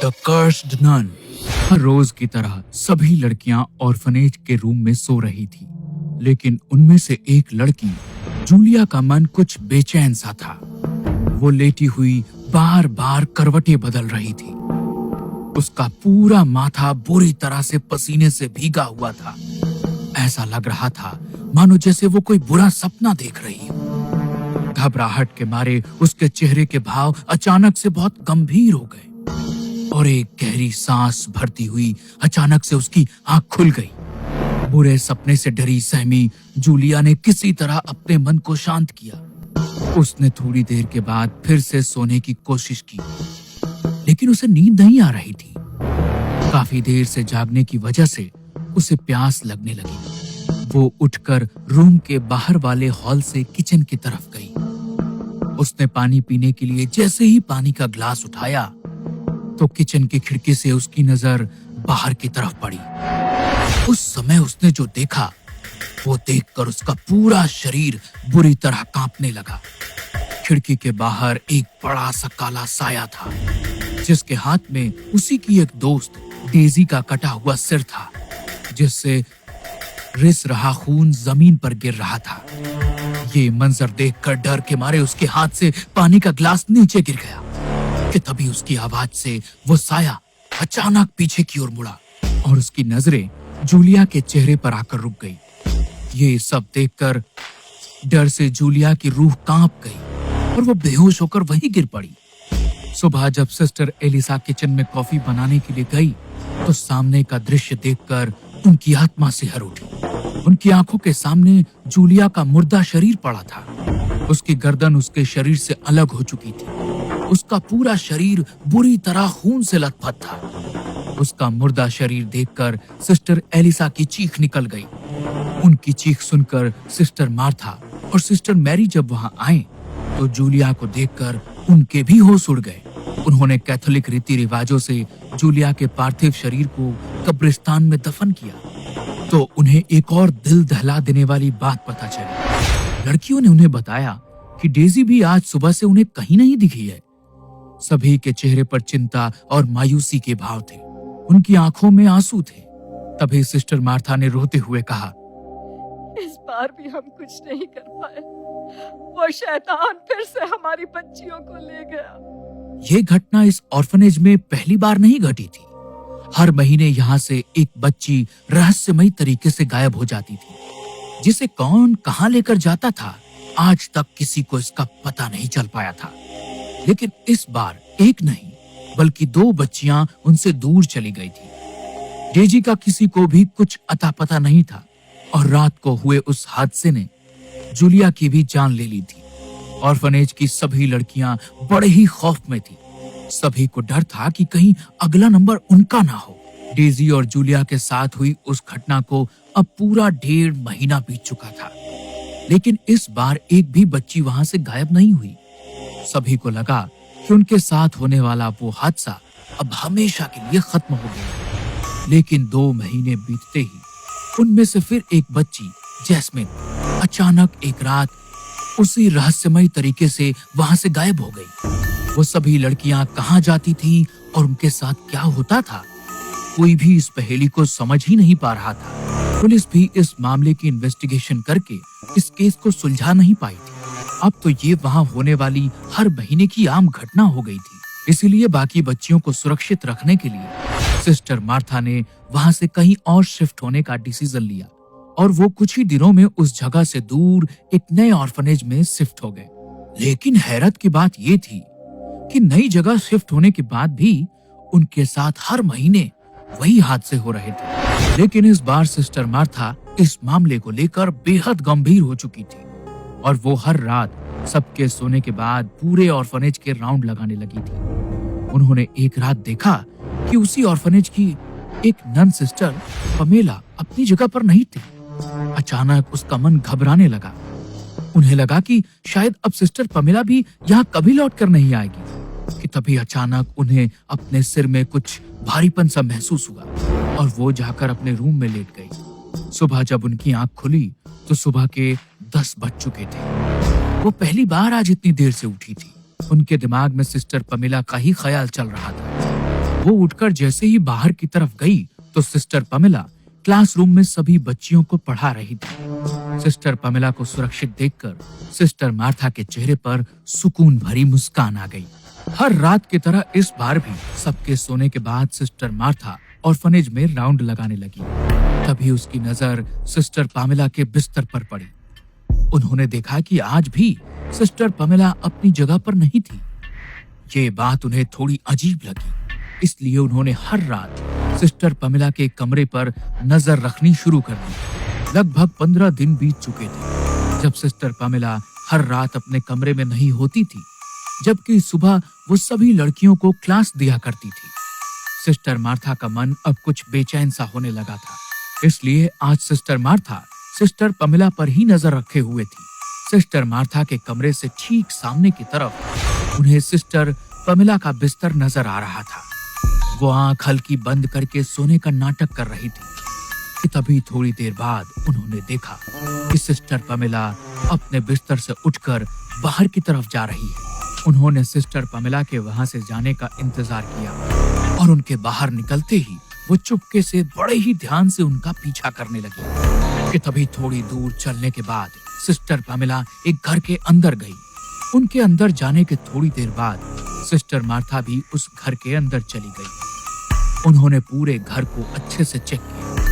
The cursed nun. हर रोज की तरह सभी लड़कियां ऑर्फनेज के रूम में सो रही थी, लेकिन उनमें से एक लड़की जूलिया का मन कुछ बेचैन सा था। वो लेटी हुई बार बार करवटें बदल रही थी। उसका पूरा माथा बुरी तरह से पसीने से भीगा हुआ था। ऐसा लग रहा था मानो जैसे वो कोई बुरा सपना देख रही हो। घबराहट के मारे उसके चेहरे के भाव अचानक से बहुत गंभीर हो गए और एक गहरी सांस भरती हुई अचानक से उसकी आंख खुल गई। बुरे सपने से डरी सहमी जूलिया ने किसी तरह अपने मन को शांत किया। उसने थोड़ी देर के बाद फिर से सोने की कोशिश की, लेकिन उसे नींद नहीं आ रही थी। काफी देर से जागने की वजह से उसे प्यास लगने लगी। वो उठकर रूम के बाहर वाले हॉल से किचन की तरफ गई। उसने पानी पीने के लिए जैसे ही पानी का ग्लास उठाया तो किचन की खिड़की से उसकी नजर बाहर की तरफ पड़ी। उस समय उसने जो देखा वो देखकर उसका पूरा शरीर बुरी तरह कांपने लगा। खिड़की के बाहर एक बड़ा सा काला साया था, जिसके हाथ में उसी की एक दोस्त डेजी का कटा हुआ सिर था, जिससे रिस रहा खून जमीन पर गिर रहा था। ये मंजर देखकर डर के मारे उसके हाथ से पानी का ग्लास नीचे गिर गया कि तभी उसकी आवाज से वो साया अचानक पीछे की ओर मुड़ा और उसकी नजरें जूलिया के चेहरे पर आकर रुक गई। ये सब देखकर डर से जूलिया की रूह कांप गई और वो बेहोश होकर वहीं गिर पड़ी। सुबह जब सिस्टर एलिसा किचन में कॉफी बनाने के लिए गई तो सामने का दृश्य देखकर उनकी आत्मा सिहर उठी। उनकी आंखों के सामने जूलिया का मुर्दा शरीर पड़ा था। उसकी गर्दन उसके शरीर से अलग हो चुकी थी। उसका पूरा शरीर बुरी तरह खून से लथपथ था। उसका मुर्दा शरीर देखकर सिस्टर एलिसा की चीख निकल गई। उनकी चीख सुनकर सिस्टर मार्था और सिस्टर मैरी जब वहां आए तो जूलिया को देखकर उनके भी होश उड़ गए। उन्होंने कैथोलिक रीति रिवाजों से जूलिया के पार्थिव शरीर को कब्रिस्तान में दफन किया तो उन्हें एक और दिल दहला देने वाली बात पता चली। लड़कियों ने उन्हें बताया कि डेजी भी आज सुबह से उन्हें कहीं नहीं दिखी है। सभी के चेहरे पर चिंता और मायूसी के भाव थे। उनकी आंखों में आंसू थे। तभी सिस्टर मार्था ने रोते हुए कहा, इस बार भी हम कुछ नहीं कर पाए। वो शैतान फिर से हमारी बच्चियों को ले गया। ये घटना इस ऑर्फनेज में पहली बार नहीं घटी थी। हर महीने यहाँ से एक बच्ची रहस्यमयी तरीके से गायब हो जाती थी, जिसे कौन कहाँ लेकर जाता था आज तक किसी को इसका पता नहीं चल पाया था। लेकिन इस बार एक नहीं बल्कि 2 बच्चियां उनसे दूर चली गई थी। डेजी का किसी को भी कुछ अता पता नहीं था और रात को हुए उस हादसे ने जूलिया की भी जान ले ली थी। ऑर्फनेज की सभी लड़कियां बड़े ही खौफ में थी। सभी को डर था कि कहीं अगला नंबर उनका ना हो। डेजी और जूलिया के साथ हुई उस घटना को अब पूरा 1.5 महीना बीत चुका था, लेकिन इस बार एक भी बच्ची वहां से गायब नहीं हुई। सभी को लगा कि उनके साथ होने वाला वो हादसा अब हमेशा के लिए खत्म हो गया। लेकिन 2 महीने बीतते ही उनमें से फिर एक बच्ची जैस्मिन अचानक एक रात उसी रहस्यमयी तरीके से वहां से गायब हो गई। वो सभी लड़कियां कहाँ जाती थी और उनके साथ क्या होता था, कोई भी इस पहेली को समझ ही नहीं पा रहा था। पुलिस भी इस मामले की इन्वेस्टिगेशन करके इस केस को सुलझा नहीं पाई थी। अब तो ये वहां होने वाली हर महीने की आम घटना हो गई थी। इसीलिए बाकी बच्चियों को सुरक्षित रखने के लिए सिस्टर मार्था ने वहां से कहीं और शिफ्ट होने का डिसीजन लिया और वो कुछ ही दिनों में उस जगह से दूर एक नए ऑर्फनेज में शिफ्ट हो गए। लेकिन हैरत की बात ये थी कि नई जगह शिफ्ट होने के बाद भी उनके साथ हर महीने वही हादसे हो रहे थे। लेकिन इस बार सिस्टर मार्था इस मामले को लेकर बेहद गंभीर हो चुकी थी और वो हर रात सबके सोने के बाद पूरे ऑर्फनेज के राउंड लगाने लगी थी। उन्होंने एक रात देखा कि उसी ऑर्फनेज की एक नन सिस्टर पमेला अपनी जगह पर नहीं थी। अचानक उसका मन घबराने लगा। उन्हें लगा कि शायद अब सिस्टर पमेला भी यहाँ कभी लौट कर नहीं आएगी कि तभी अचानक उन्हें अपने सिर में कुछ भारीपन सा महसूस हुआ और वो जाकर अपने रूम में लेट गई। सुबह जब उनकी आंख खुली तो सुबह के 10 बज चुके थे। वो पहली बार आज इतनी देर से उठी थी। उनके दिमाग में सिस्टर पमेला का ही ख्याल चल रहा था। वो उठकर जैसे ही बाहर की तरफ गई तो सिस्टर पमेला क्लासरूम में सभी बच्चियों को पढ़ा रही थी। सिस्टर पमेला को सुरक्षित देखकर सिस्टर मार्था के चेहरे पर सुकून भरी मुस्कान आ गई। हर रात की तरह इस बार भी सबके सोने के बाद सिस्टर मार्था ऑर्फनेज में राउंड लगाने लगी। तभी उसकी नजर सिस्टर पमेला के बिस्तर पर पड़ी। उन्होंने देखा कि आज भी सिस्टर पमेला अपनी जगह पर नहीं थी। ये बात उन्हें थोड़ी अजीब लगी, इसलिए उन्होंने हर रात सिस्टर पमेला के कमरे पर नजर रखनी शुरू कर दी। लगभग 15 दिन बीत चुके थे जब सिस्टर पमेला हर रात अपने कमरे में नहीं होती थी, जबकि सुबह वो सभी लड़कियों को क्लास दिया करती थी। सिस्टर मार्था का मन अब कुछ बेचैन सा होने लगा था, इसलिए आज सिस्टर मार्था सिस्टर पमेला पर ही नजर रखे हुए थी। सिस्टर मार्था के कमरे से ठीक सामने की तरफ उन्हें सिस्टर पमेला का बिस्तर नजर आ रहा था। वो आंख हल्की बंद करके सोने का नाटक कर रही थी कि तभी थोड़ी देर बाद उन्होंने देखा कि सिस्टर पमेला अपने बिस्तर से उठकर बाहर की तरफ जा रही है। उन्होंने सिस्टर पमेला के वहां से जाने का इंतजार किया और उनके बाहर निकलते ही वो चुपके से बड़े ही ध्यान से उनका पीछा करने लगी कि तभी थोड़ी दूर चलने के बाद सिस्टर पमेला एक घर के अंदर गई। उनके अंदर जाने के थोड़ी देर बाद सिस्टर मार्था भी उस घर के अंदर चली गई। उन्होंने पूरे घर को अच्छे से चेक किया,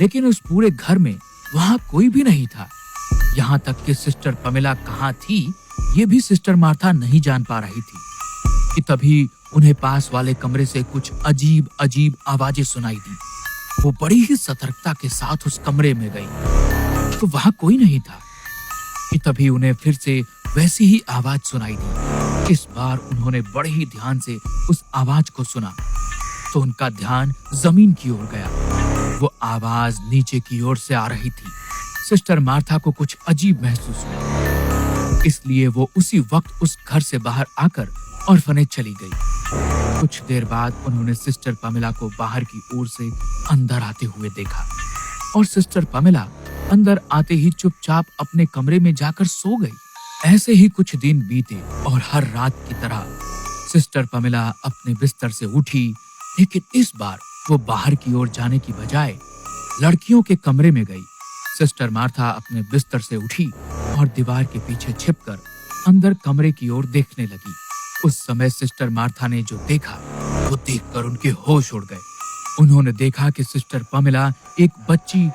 लेकिन उस पूरे घर में वहां कोई भी नहीं था। यहाँ तक कि सिस्टर पमेला कहाँ थी ये भी सिस्टर मार्था नहीं जान पा रही थी कि तभी उन्हें पास वाले कमरे से कुछ अजीब अजीब आवाजें सुनाई दी। वो बड़ी ही सतर्कता के साथ उस कमरे में गई तो वहां कोई नहीं था कि तभी उन्हें फिर से वैसी ही आवाज सुनाई दी। इस बार उन्होंने बड़े ही ध्यान से उस आवाज को सुना तो उनका ध्यान जमीन की ओर गया। वो आवाज नीचे की ओर से आ रही थी। सिस्टर मार्था को कुछ अजीब महसूस हुआ, इसलिए वो उसी वक्त उस घर से बाहर आकर ऑर्फनेज चली गई। कुछ देर बाद उन्होंने सिस्टर पमेला को बाहर की ओर से अंदर आते हुए देखा और सिस्टर पमेला अंदर आते ही चुपचाप अपने कमरे में जाकर सो गई। ऐसे ही कुछ दिन बीते और हर रात की तरह सिस्टर पमेला अपने बिस्तर से उठी, लेकिन इस बार वो बाहर की ओर जाने की बजाय लड़कियों के कमरे में गई। सिस्टर मार्था अपने बिस्तर से उठी और दीवार के पीछे छिपकर अंदर कमरे की ओर देखने लगी। उस समय सिस्टर मार्था ने जो देखा वो देखकर उनके होश उड़ गए। उन्होंने देखा कि सिस्टर पमेला एक बच्ची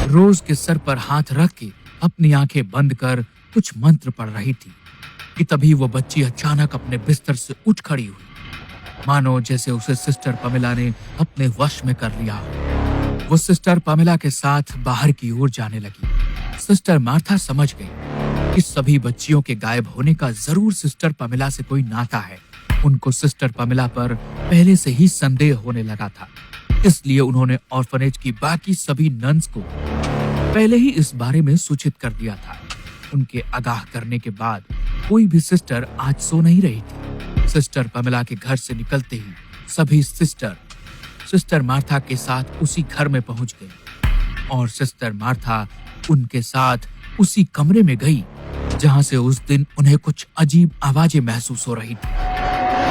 रोज के सर पर हाथ रख के अपनी आंखें बंद कर कुछ मंत्र पढ़ रही थी कि तभी वो बच्ची अचानक अपने बिस्तर से उठ खड़ी हुई, मानो जैसे उसे सिस्टर पमेला ने अपने वश में कर लिया हो। वो सिस्टर पमेला के साथ बाहर की ओर जाने लगी। सिस्टर मार्था समझ गई कि सभी बच्चियों के गायब होने का जरूर सिस्टर पमेला से कोई नाता है। उनको सिस्टर पमेला पर पहले से ही संदेह होने लगा था, इसलिए उन्होंने ऑर्फनेज की बाकी सभी नन्स को पहले ही इस बारे में सूचित कर दिया था। उनके आगाह करने के बाद कोई भी सिस्टर आज सो नहीं रही थी। सिस्टर पमेला के घर से निकलते ही सभी सिस्टर मार्था के साथ उसी घर में पहुंच गई और सिस्टर मार्था उनके साथ उसी कमरे में गई जहां से उस दिन उन्हें कुछ अजीब आवाजें महसूस हो रही थी।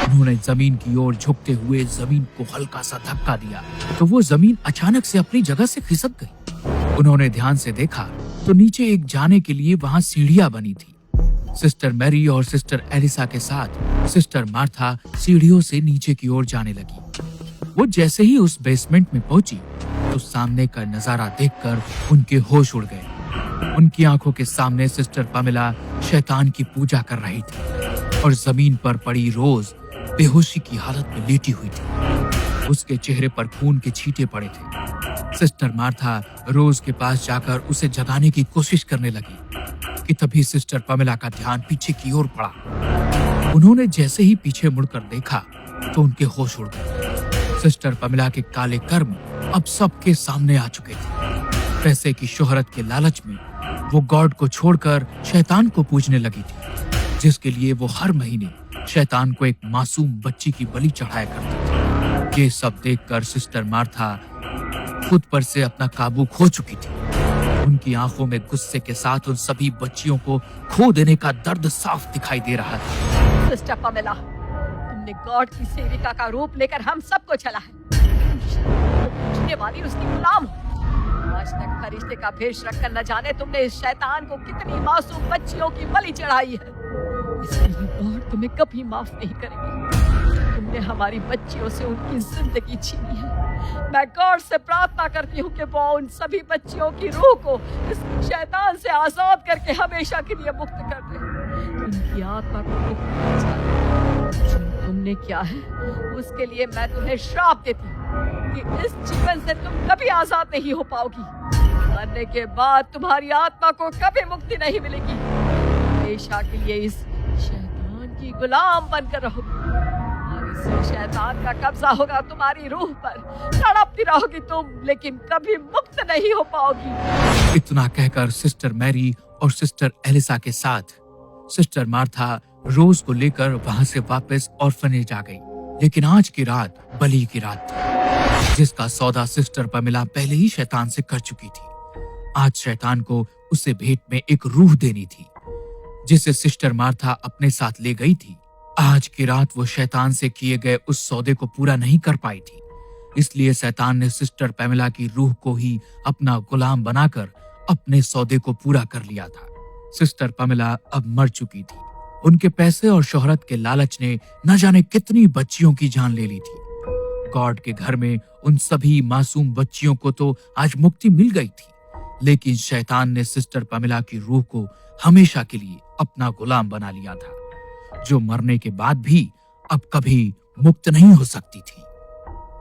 उन्होंने जमीन की ओर झुकते हुए जमीन को हल्का सा धक्का दिया तो वो जमीन अचानक से अपनी जगह से खिसक गई। उन्होंने ध्यान से देखा तो नीचे एक जाने के लिए वहां सीढ़ियां बनी थी। सिस्टर मैरी और सिस्टर एलिसा के साथ सिस्टर मार्था सीढ़ियों से नीचे की ओर जाने लगी। वो जैसे ही उस बेसमेंट में पहुंची तो सामने का नजारा देखकर उनके होश उड़ गए। उनकी आंखों के सामने सिस्टर पमेला शैतान की पूजा कर रही थी और जमीन पर पड़ी रोज बेहोशी की हालत में लेटी हुई थी। उसके चेहरे पर खून के छींटे पड़े थे। सिस्टर मार्था रोज के पास जाकर उसे जगाने की कोशिश करने लगी कि तभी सिस्टर पमेला का ध्यान पीछे की ओर पड़ा। उन्होंने जैसे ही पीछे मुड़कर देखा तो उनके होश उड़ गए। सिस्टर पमेला के काले कर्म अब सबके सामने आ चुके थे। पैसे की शोहरत के लालच में वो गॉड को छोड़कर शैतान को पूजने लगी थी, जिसके लिए वो हर महीने शैतान को एक मासूम बच्ची की बलि चढ़ाया करती थी। ये सब देखकर सिस्टर मार्था खुद पर से अपना काबू खो चुकी थी। उनकी आंखों में गुस्से के साथ उन सभी बच्चियों को खो देने का दर्द साफ दिखाई दे रहा था। सिस्टर पमेला, तुम तुमने गॉड की सेविका का रूप लेकर हम सबको चला है। तुम शैतान को पूजने वाली उसकी गुलाम हो। आज तक फरिश्ते का भेष रखकर न जाने तुमने इस शैतान को कितनी मासूम बच्चियों की बलि चढ़ाई है। इसलिए गॉड तुम्हें कभी माफ नहीं करेगी। तुमने हमारी बच्चियों से उनकी जिंदगी छीनी है। मैं गॉड से प्रार्थना करती हूँ कि वो उन सभी बच्चियों की रूह को इस शैतान से आजाद करके हमेशा के लिए मुक्त कर दे। उनकी आत्मा को मुक्त कर दे। जो तुमने किया है उसके लिए मैं तुम्हें श्राप देती हूँ कि इस जीवन से तुम कभी आजाद नहीं हो पाओगी। मरने के बाद तुम्हारी आत्मा को कभी मुक्ति नहीं मिलेगी। हमेशा के लिए इस शैतान की गुलाम बनकर रहोगी। और इस शैतान का कब्जा होगा तुम्हारी रूह पर। तड़पती रहोगी तुम, लेकिन कभी मुक्त नहीं हो पाओगी। इतना कहकर सिस्टर मैरी और सिस्टर एलिसा के साथ सिस्टर मार्था रोज को लेकर वहां से वापस ऑर्फनेज आ गई। लेकिन आज की रात बलि की रात थी, जिसका सौदा सिस्टर पमेला पहले ही शैतान से कर चुकी थी। आज शैतान को उसे भेंट में एक रूह देनी थी, जिसे सिस्टर मार्था अपने साथ ले गई थी। आज की रात वो शैतान से किए गए उस सौदे को पूरा नहीं कर पाई थी। इसलिए शैतान ने सिस्टर पमेला की रूह को ही अपना गुलाम बनाकर अपने सौदे को पूरा कर लिया था। सिस्टर पमेला अब मर चुकी थी। उनके पैसे और शोहरत के लालच ने न जाने कितनी बच्चियों की जान ले ली थी। गॉड के घर में उन सभी मासूम बच्चियों को तो आज मुक्ति मिल गई थी, लेकिन शैतान ने सिस्टर पमेला की रूह को हमेशा के लिए अपना गुलाम बना लिया था, जो मरने के बाद भी अब कभी मुक्त नहीं हो सकती थी।